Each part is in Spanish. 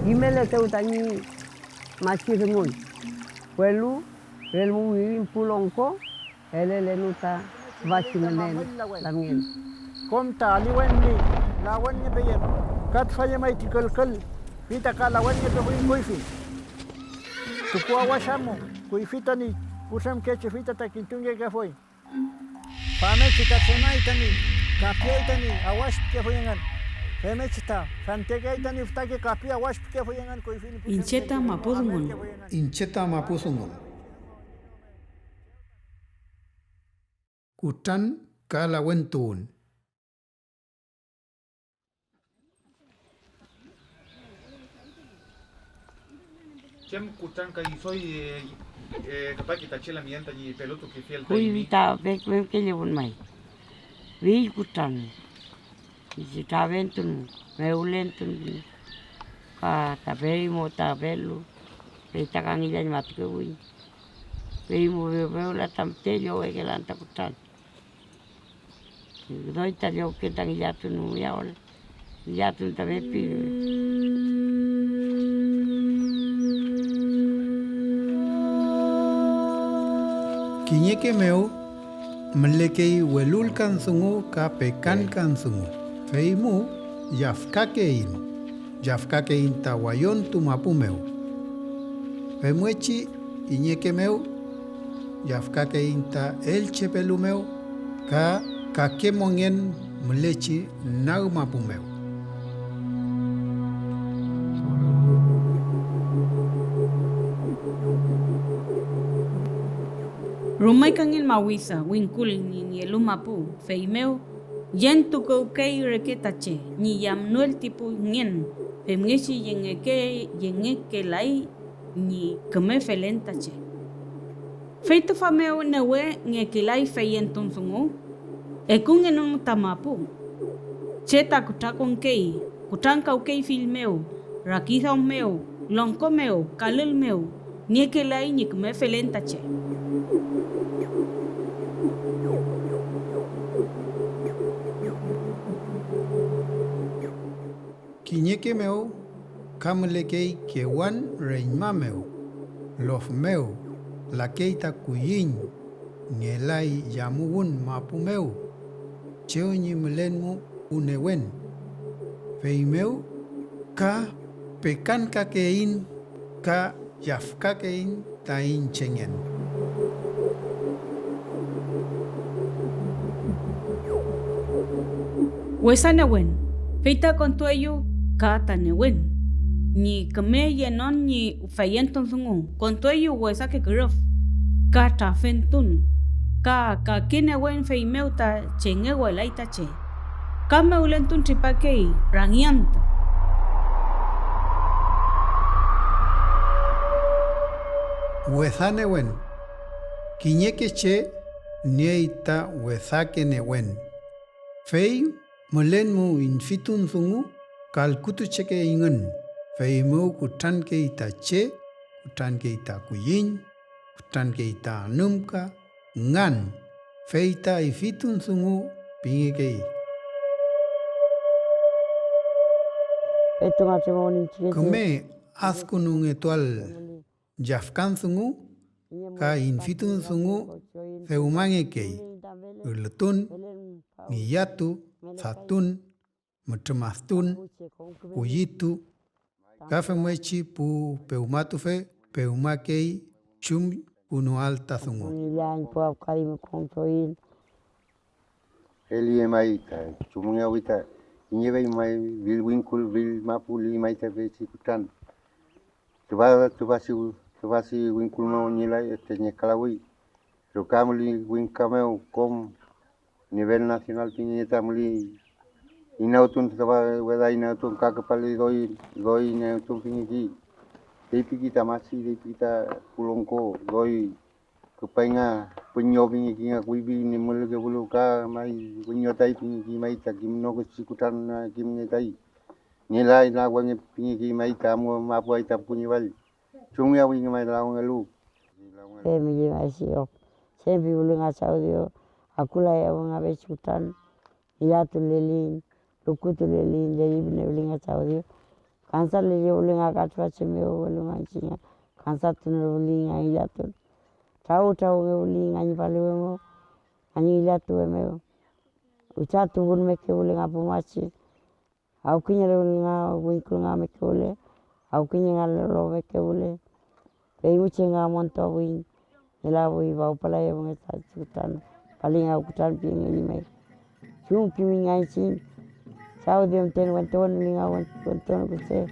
Imele teutani machi rengun. Puelu, elmu wirin pulongko, elele nuta vachi menen lamien. Komta aliwenni lawenni beyem kat faye mai tikalkal fita ka lawenni be huin koifi tukua washamu kuifitani kusam keche fita takintunge ke foi fame chita sema itani kapia itani awash ke foyengan feme chita fantega itani ftake kapia awash ke foyengan koifini Incheta mapudungun. Incheta mapusungun. Kutan kalawentun. Chem kutan kai soy kapag kita chela mienta ni peloto que fiel Kui taimi. vita vek ke lewon mai. Vi kutan. Isi taventun meulentun. Ka tabei mo tabelu. Pe takangi jan matke ui. Pe mo veula tamtelio e ke lanta kutan. Doi talio ke tangi jatun yaol. Jatun tavepi. Kinyeke meu melekei welul kan sungu ka pekan kan sungu. Feimu yafkakein. Yafkakein tawayon tumapu meu. Femuechi inyeke meu yafkakein ta elche pelu meu ka kakemongen melechi nagmapu meu. Rumai kangin mawisa, winkul ni lumapu, feimeo, yen tuko kei reketache, ni yam nuel tipu ngien, femngeshi yengeke lai, ni kame felentache. Feito fameo newe ngekilai feyenton sungu, ekung enung tamapu. Cheta kutakon kei, kutanka ukei filmeo, rakitha meo, lonko meo, kalil meo, niekelai ni kame felentache. Kinyeke meu kamelekei kewan reima meu. Lof meu la keita kuyin ngelai yamuun mapu meu. Cheo nyi melenmu unewen. Fei meu ka pekan kakein ka yafkakein tain chengen. Wesa newen, feita con tueyo kata newen. Ni kame yenon ni fayenton sungu, con tueyo wesa ke gruf. Kata fentun. Ka kine wen feimeuta chenge welaita che. Kame ulentun tripakei rangianta. Wezane wen. Kinyeke che nieita wezake newen. Fei melenmu infitun sungu kalkutu cheke ingen. Fei mu kutan ke ita che, kutan ke ita kuyin, kutan ke ita numka, ngan. Fei ta ifitun sungu pingi kei. Eto matrimoni chike. Kume askunung etual jafkan sungu ka infitun sungu feumange kei. Uletun, ngiyatu, satun, mutumastun, kuyitu, kafe mwechi pu peumatu fe, peumakei, chum unu alta sungu. Eli mai ta chumunga wita nyebe mai vil winkul vil mapuli mai ta be kutan. Tubasi winkul mau nilai etnya kalawi. Rokamuli winkameu kom nivel nacional piñeta muli inautun taba weda inautun kakapali doi inautun piñiki depi kita masih depi kita pulongko doi kepenga penyo piñiki ngakuibi ni mulke bulu ka mai penyo tai piñiki mai ta kimno ko sikutan kimne tai nilai na wange piñiki mai ta mo mapu ai ta punya bal chungya wingi mai laung elu Mi masih Sempi ulung asaudio, aku lah yang ngabe hutan, ya tu lelin, luku tu lelin, jadi bener uling asaudio, Kansa le ulinga katwa cheme ulinga chinya. Kansa tun ulinga ilatu. Tau ulinga ni pale wemo. Ani ilatu wemo. Uchatu bun meke ulinga pumachi. Au kinya ulinga winkulunga meke ule. Au kinya lo meke ule. Pei muchenga monto wing. Ila wi bau pala ya mengeta chutan. Paling au kutan ping ni mai. Chung ping ngai chin. Sao dem ten wanton linga wanton kuse.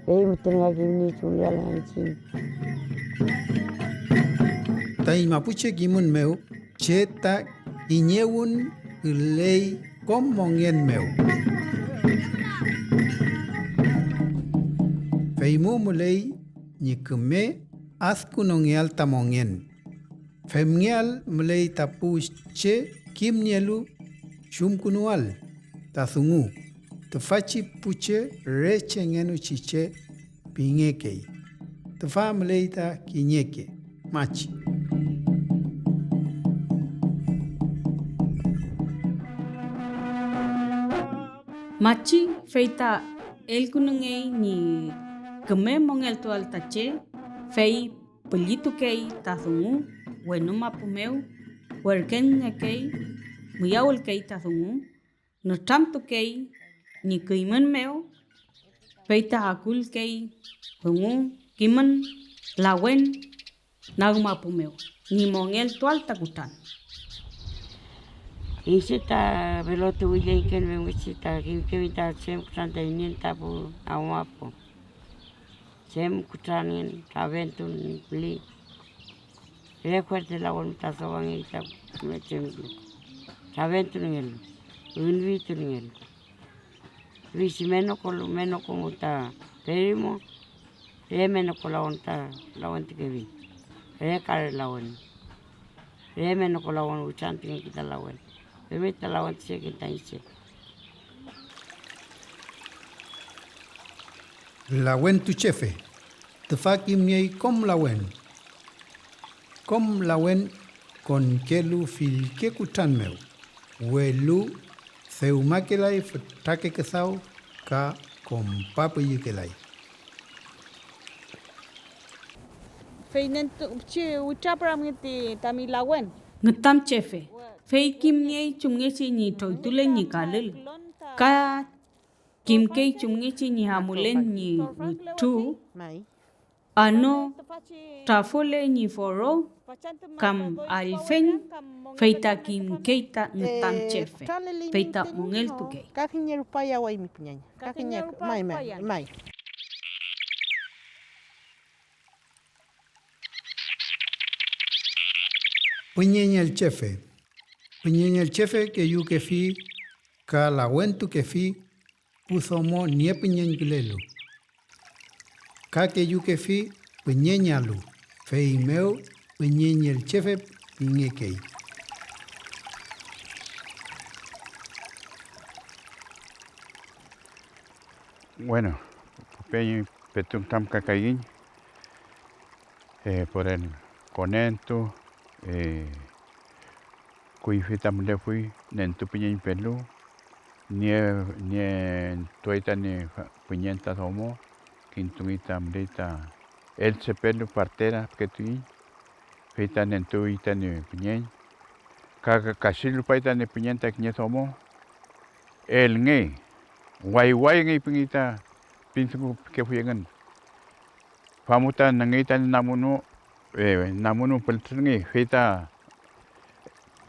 Pei mutenga kini chulia ngai chin. Tai Mapuche gimun meu cheta inyewun ulei kom mongen meu. Feimu mulei nyikume asku nongial tamongen. Femngial mulei tapu che kim nielu shum kunual tasungu. Tufachi puche reche ngenu chiche pingekei. Tufa mulei ta kinyeke machi. Machi feita el kunungei ni keme mongel tual tache fei pelito kei tazungu bueno mapumeu werken kei muyawul kei tazungu no tamto kei ni kiman meu feita hakul kei hungu kiman lawen nagmapumeu ni mongel tual takutan. Isita velotu wile ken wengisita kimita sem kutanta inin tapu awapo. Sem kutanin taventun beli. Recuerde la voluntad sobangi ta metemdu. Taventun ngel. Unvitu ngel. Visi meno como ta perimo. Meno con la voluntad que vi. Recar la voluntad. Meno con la voluntad que kita la voluntad. Permita la voluntad que está ahí. La wen tu chefe. Tefakim niei kom la wen. Kom la wen con kelu fil ke kutan meu. Welu theumakelai futake kesau ka kom papa yukelai. Feinen che uchapra miti tamilawen. Ngetam chefe fei kim niei chumnge chi ni toitule ni kalil ka kim kei chumnge chi ni hamulen ni tu ano tafole ni foro kam alfen feita kim keita ngetam chefe feita mongel tuke Kakinyer paya wai mi pinyanya. Kakinyer mai. Puñeña el chefe que yu que fi ka la wen tu que fi puso mo nie puñen gulelu. Ka que yu que fi puñeña lu. Fei meu puñeña el chefe piñekei. Bueno, petum tam cacaín por el conento, cuifita mule fui, nentu piñen pelu, nie tuita ni piñenta somo, quintumita mlita, el se pelu partera que tui, fita nentu ita ni piñen, cachilu paita ni piñenta que somo, el nge. Guay ngai pingita pintu ke fuyangan pamuta nangaita namunu peltringi feita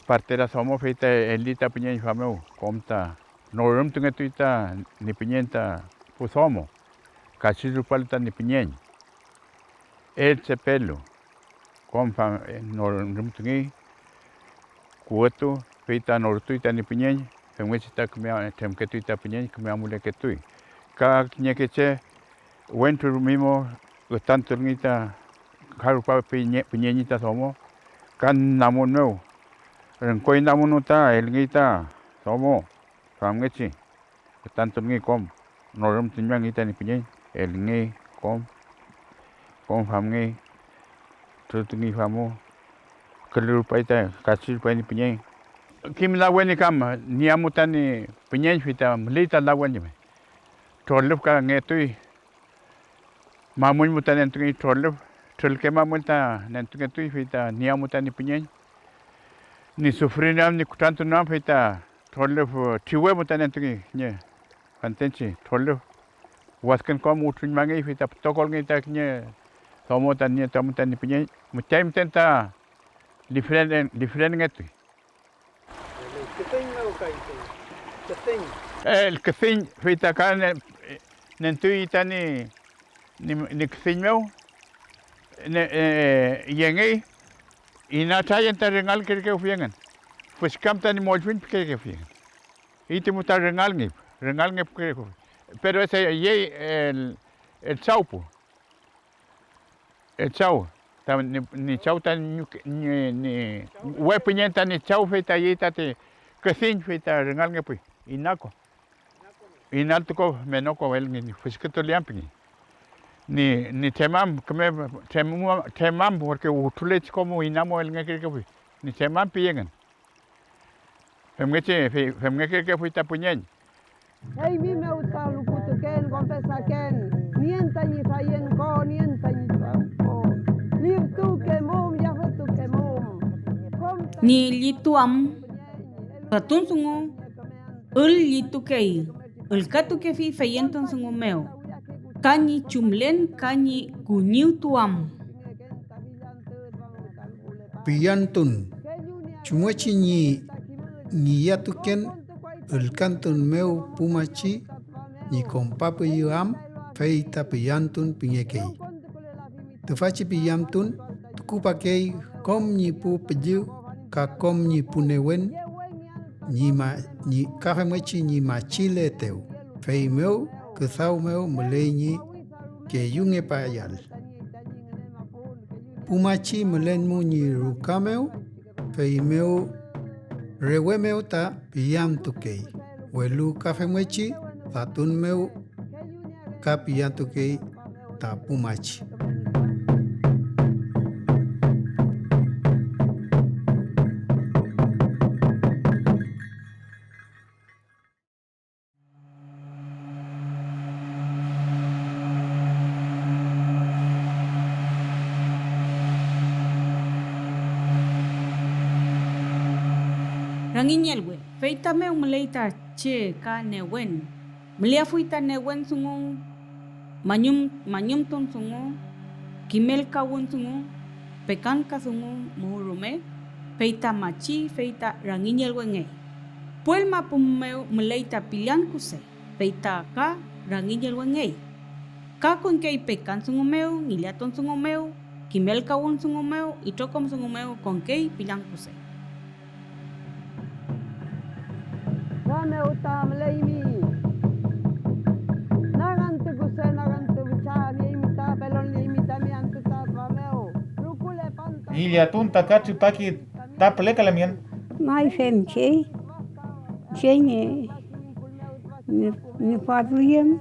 partera somo feita elita piñen fameu komta norum tungetuita ni piñenta pusomo kachiru palta ni piñen el cepelo kom fam norum tungi kuotu feita nortuita ni piñen Femwechita kumia temketuita piñen kumia mule ketui. Ka kiñekeche wentu mimo tanto ngita karupa piñeñita somo kan namun meu. Renkoi namunuta el ngita somo famwechi. Tanto ngi kom norum tinjang ngita ni piñen el ngi kom famngi tutungi famo kelupaita kachil pani piñen. Kim la weni kam niamutani piñen fita mlita la weni Trollup ka ngetui. Mamul mutan entui trollup. Trolke mamul ta nentui fita nia mutan ni pinyen. Ni sufrinam ni kutantu nam fita trollup tiwe mutan entui nye. Kantenchi trollup. Waskan kom utrin mangi fita tokol ngita nye. Tomo tan ni tamutan ni pinyen. Mutai mutenta diferente ngetui. El kesiñ fita ka nentui tani ni kesiñ meu yengi ina tayen ta rengal ke fiengan pues kam tani molfin ke fiengan iti muta rengal ngip ke pero ese ye el chaupo el chau ni chau tan ni huepiñenta ni chau fita yita te kesiñ fita rengal ngip inako inaltuko menoko el ni fuskito liamping ni temam temam porque utulech como inamo el ngeke ni temam piengan femngeke que fuita puñen Hey mi me uta lukutu ken confesa ken nienta ni fayen ko nienta ni ko liv tu ke mom ya tu ke mom Ni lituam patun sungo ul litu kei ul katu ke fi feyenton sungo meo kani chumlen kani kunyiu tuam Piyantun. Chumuechi ni yatuken el cantun meu pumachi ni compapu yuam feita piyantun piñekei. Tufachi piyamtun tukupakei kom ni pu peju ka kom ni punewen ni karemechi ni machile teu. Fei meu kesau meu melenyi ke yunge payal. Pumachi melenmu ni rukameu fei meu rewe meu ta piyam tukei. Welu kafemechi tatun meu ka piyam tukei ta pumachi. ranginyelwe feita meu meleita che ka newen melia fuita newen sungo manyum ton sungo kimel kawun sungo pekan ka sungo murume feita machi feita ranginyelwe nge puel mapum meu meleita pilian kuse feita ka ranginyelwe nge ka kun kei pekan sungo meu ngiliaton sungo meu kimel kawun sungo meu itokom sungo meu kon kei pilian kuse Rame uta mleimi. Nagante kuse nagante bichani imita pelon imita mi antuta rameo. Rukule panta. Ilia tunta kachi paki tapleka la mien. Mai femche. Jenye. Ni padriem.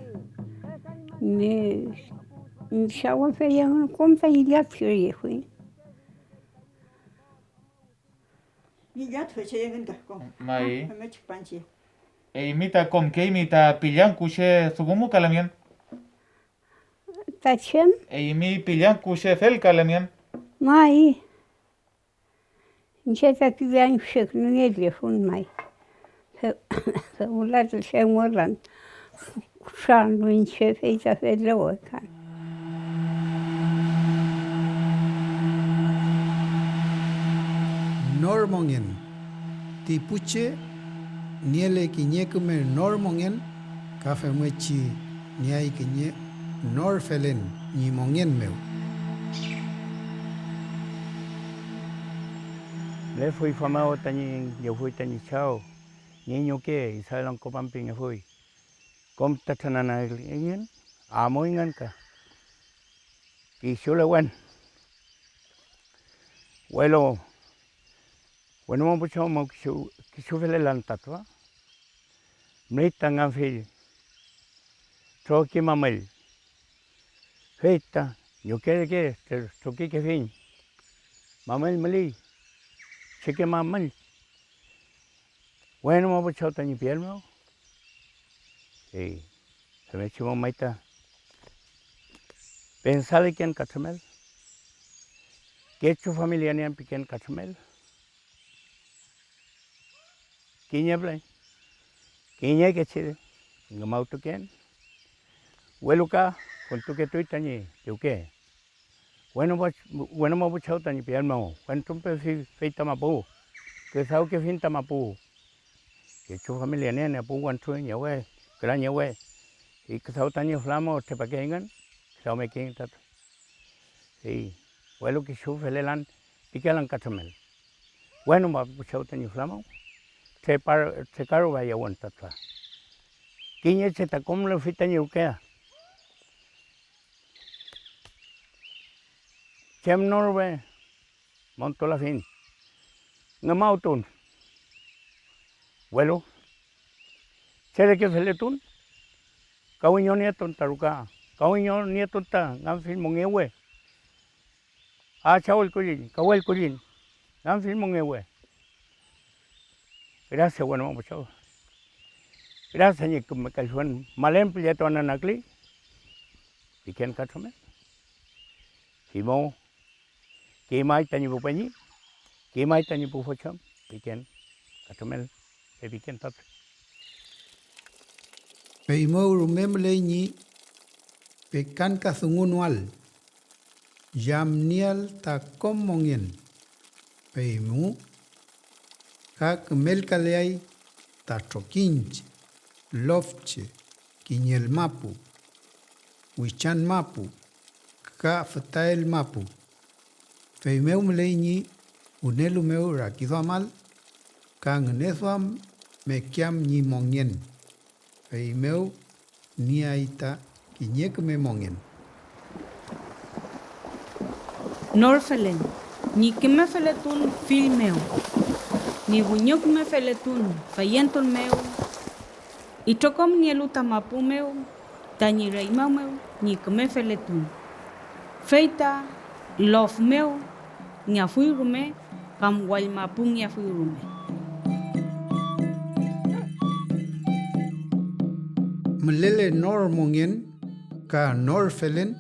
Ni shawa feyan kompa ilia fyrie hui. Mai. Imita kom ke imita pillan kushe sugumu kalamian. Tachem? Imi pillan kushe fel kalamian. Mai. Ncheta pillan shek nungedle fun mai. Ulat shemoran. Shan luin chef eita fedlo kan. Normongen. Tipuche niele kinyekume normongen kafemechi niai kinye norfelen ni mongen meu. Le fui famao tani yo fui tani chao. Niño que isalan ko pamping fui. Kom tatanana ingen amo ingan ka. Ki shule wen. Welo bueno mo pucho mo kishu fele lan tatwa. Mrita nga fil. Troki mamel. Feta, yo que troki que fin. Mamel meli. Cheque mamel. Bueno mo pucho tani pierno. Sí. Se me chimo maita. Pensale quién cachamel. Que hecho familia ni en piquen cachamel. Quiñe blay. Quiñe que chide. Ngamau tu quién. Hueluca con tu que tu itañi. ¿Yo qué? Bueno mo buchau tañi pian mo. Bueno tumpe feita mapu. Que sao que finta mapu. Que hecho familia ni en apu guanchu en yawe. Gran yawe. Y que sao tañi flamo te paquengan. Sao me quién tato. Sí. Huelo que su felelan piquelan cachamel. Bueno mo buchau tañi flamo. Te caro vaya aguantata. Quiñe se ta como le fita ni ukea. Chem norbe monto la fin. Ngamautun. Huelo. Chere que feletun. Kawiño nieton taruka. Kawiño nieton ta ngam fin mongewe. Chao el culín, kawel culín. Ngam fin mongewe. Gracias, bueno, mucho. Gracias, ni que me calzón. Malem pileto ananakli. ¿Y quién cachome? Simo. ¿Qué más tañi bupeñi? ¿Qué más tañi bufocham? ¿Y quién cachome? ¿Y quién tat? Peimo rumemleñi pekan kasungunual. Yamnial ta komongien. Peimu kak melkaleai ta trokinche, lofche, kiñel mapu, huichan mapu, ka fatael mapu. Feimeu mleñi unelu meu rakizamal, kan neswam mekiam ni mongien. Feimeu ni aita kiñek me mongien. Norfelen, ni que me feletun filmeo. Ni buñuc me feletun, fayenton meu, y tocom ni eluta mapu meu, tañi reima meu, ni que me feletun. Feita, lof meu, ni afui rume, kam wal mapu ni afui rume. Mlele nor mongien, ka nor felen,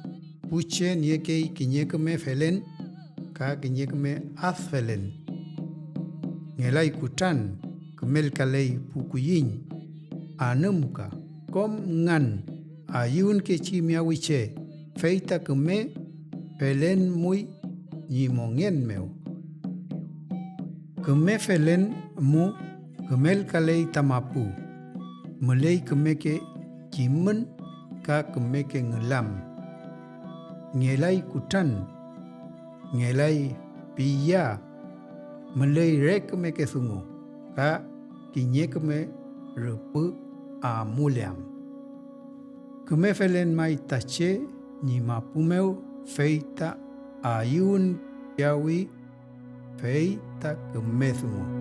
puche nieke kiñek me felen, ka kiñek me az felen. Ngelai kutan kemel kalei pukuyin anumka kom ngan ayun ke chi miawiche feita keme felen muy ni mongen meu keme felen mu kemel kalei tamapu mulei keme ke kimen ka keme ke ngelam ngelai kutan ngelai piya Melei rek me ke sungu, ka kinyek me rupu a muliam. Kume felen mai tache ni mapumeu feita ayun yawi feita kume sungu.